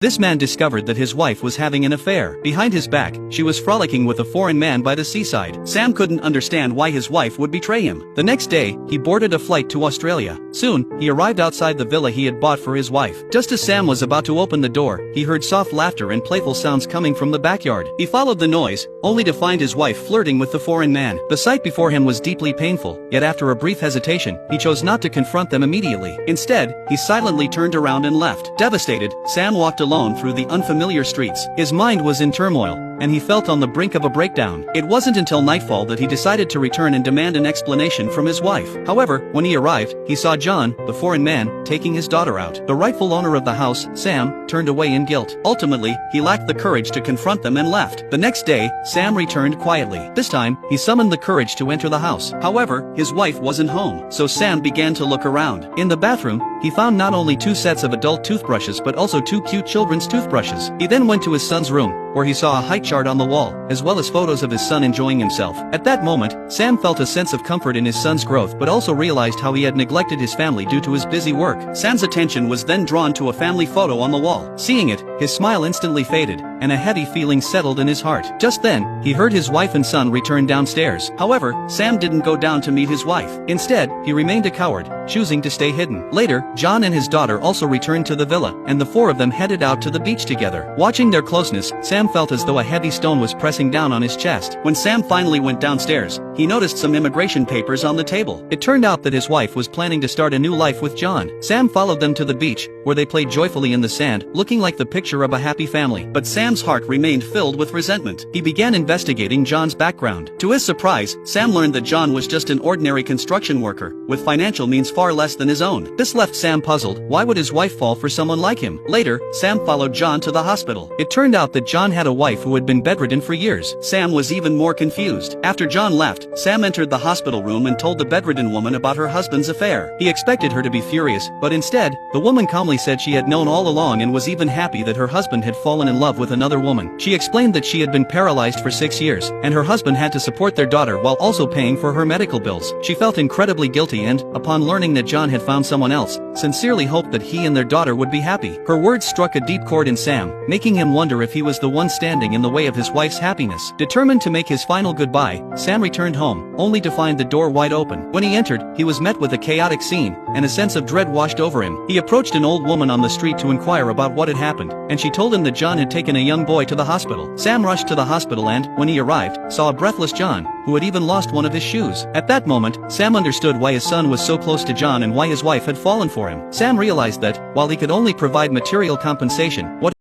This man discovered that his wife was having an affair. Behind his back, she was frolicking with a foreign man by the seaside. Sam couldn't understand why his wife would betray him. The next day, he boarded a flight to Australia. Soon, he arrived outside the villa he had bought for his wife. Just as Sam was about to open the door, he heard soft laughter and playful sounds coming from the backyard. He followed the noise, only to find his wife flirting with the foreign man. The sight before him was deeply painful, yet after a brief hesitation, he chose not to confront them immediately. Instead, he silently turned around and left. Devastated, Sam walked alone through the unfamiliar streets. His mind was in turmoil, and he felt on the brink of a breakdown. It wasn't until nightfall that he decided to return and demand an explanation from his wife. However, when he arrived, he saw John, the foreign man, taking his daughter out. The rightful owner of the house, Sam, turned away in guilt. Ultimately, he lacked the courage to confront them and left. The next day, Sam returned quietly. This time, he summoned the courage to enter the house. However, his wife wasn't home, so Sam began to look around. In the bathroom, he found not only 2 sets of adult toothbrushes but also 2 cute children's toothbrushes. He then went to his son's room, where he saw a height chart on the wall, as well as photos of his son enjoying himself. At that moment, Sam felt a sense of comfort in his son's growth but also realized how he had neglected his family due to his busy work. Sam's attention was then drawn to a family photo on the wall. Seeing it, his smile instantly faded, and a heavy feeling settled in his heart. Just then, he heard his wife and son return downstairs. However, Sam didn't go down to meet his wife. Instead, he remained a coward, choosing to stay hidden. Later, John and his daughter also returned to the villa, and the 4 of them headed out to the beach together. Watching their closeness, Sam felt as though a heavy stone was pressing down on his chest. When Sam finally went downstairs, he noticed some immigration papers on the table. It turned out that his wife was planning to start a new life with John. Sam followed them to the beach, where they played joyfully in the sand, looking like the picture of a happy family. But Sam's heart remained filled with resentment. He began investigating John's background. To his surprise, Sam learned that John was just an ordinary construction worker, with financial means far less than his own. This left Sam puzzled. Why would his wife fall for someone like him? Later, Sam followed John to the hospital. It turned out that John had a wife who had been bedridden for years. Sam was even more confused. After John left, Sam entered the hospital room and told the bedridden woman about her husband's affair. He expected her to be furious, but instead, the woman calmly said she had known all along and was even happy that her husband had fallen in love with another woman. She explained that she had been paralyzed for 6 years, and her husband had to support their daughter while also paying for her medical bills. She felt incredibly guilty and, upon learning that John had found someone else, sincerely hoped that he and their daughter would be happy. Her words struck a deep chord in Sam, making him wonder if he was the one standing in the way of his wife's happiness. Determined to make his final goodbye, Sam returned home, only to find the door wide open. When he entered, he was met with a chaotic scene, and a sense of dread washed over him. He approached an old woman on the street to inquire about what had happened, and she told him that John had taken a young boy to the hospital. Sam rushed to the hospital and, when he arrived, saw a breathless John, who had even lost one of his shoes. At that moment, Sam understood why his son was so close to John and why his wife had fallen for him. Sam realized that, while he could only provide material compensation, what